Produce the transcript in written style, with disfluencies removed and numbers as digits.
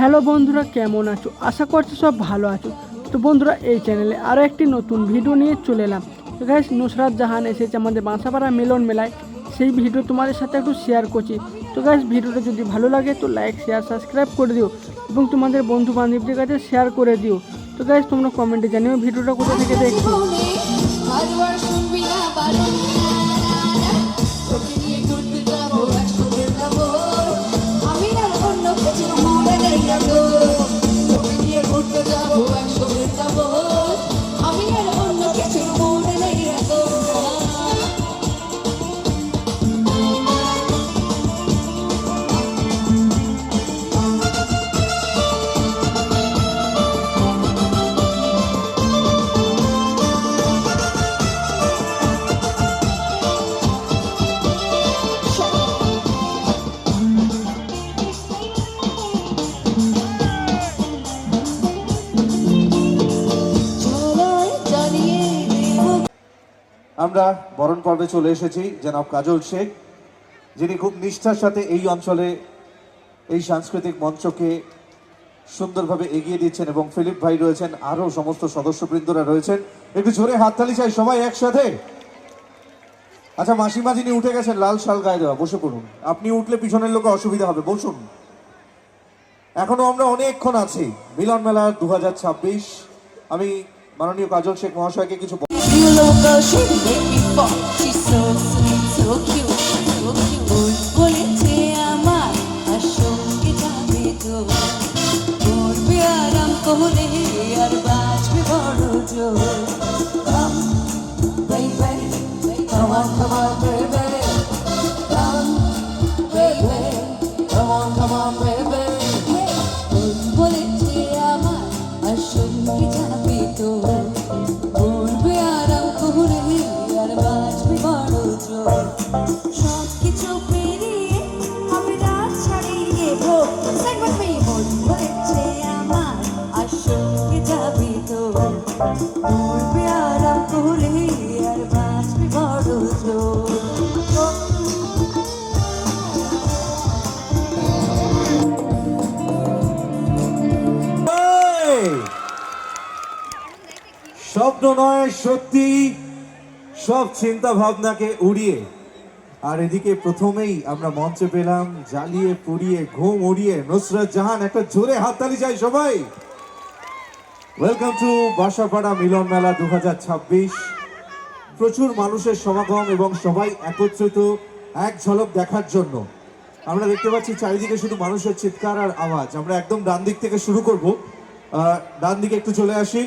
Hello বন্ধুরা, কেমন আছো? আশা করছি সব ভালো আছো। তো বন্ধুরা, এই চ্যানেলে আরও একটি নতুন ভিডিও নিয়ে চলে এলাম। তো গাইস, নুসরাত জাহান এসেছে আমাদের বাঁসাপাড়া মিলন মেলায়। সেই ভিডিও তোমাদের সাথে একটু শেয়ার করছি। তো গাইস, ভিডিওটা যদি ভালো লাগে তো লাইক, শেয়ার, সাবস্ক্রাইব করে দিও এবং তোমাদের বন্ধু বান্ধবদের কাছে শেয়ার করে দিও। তো গাইস, তোমরা কমেন্টে জানিও ভিডিওটা কোথা থেকে দেখছো। আমরা বরণ পর্বে চলে এসেছি জনাব কাজল শেখ, যিনি খুব নিষ্ঠার সাথে এই অঞ্চলে এই সাংস্কৃতিক মঞ্চকে সুন্দরভাবে এগিয়ে দিচ্ছেন এবং ফিলিপ ভাই রয়েছেন, আরও সমস্ত সদস্যবৃন্দরা রয়েছেন। একটু জোরে হাততালি চাই সবাই একসাথে। আচ্ছা, মাসিমা যিনি উঠে গেছেন লাল শাল গায়ে দেওয়া, বসে পড়ুন। আপনি উঠলে পিছনের লোকে অসুবিধা হবে, বসুন। এখনো আমরা অনেকক্ষণ আছি মিলন মেলা 2026। আমি মাননীয় কাজল শেখ মহাশয়কে কিছু স্বপ্ন নয়, সত্যি সব চিন্তা ভাবনাকে উড়িয়ে। আর এদিকে প্রথমেই আমরা মঞ্চে পেলাম জ্বালিয়ে পুড়িয়ে ঘুম উড়িয়ে নুসরাত জাহান। একটা জোরে হাততালি চাই সবাই। ওয়েলকাম টু বাসাপাড়া মিলন মেলা 2026। প্রচুর মানুষের সমাগম এবং সবাই একত্রিত এক ঝলক দেখার জন্য। আমরা দেখতে পাচ্ছি চারিদিকে শুধু মানুষের চিৎকার আর আওয়াজ। আমরা একদম ডান দিক থেকে শুরু করব। ডান দিকে একটু চলে আসি।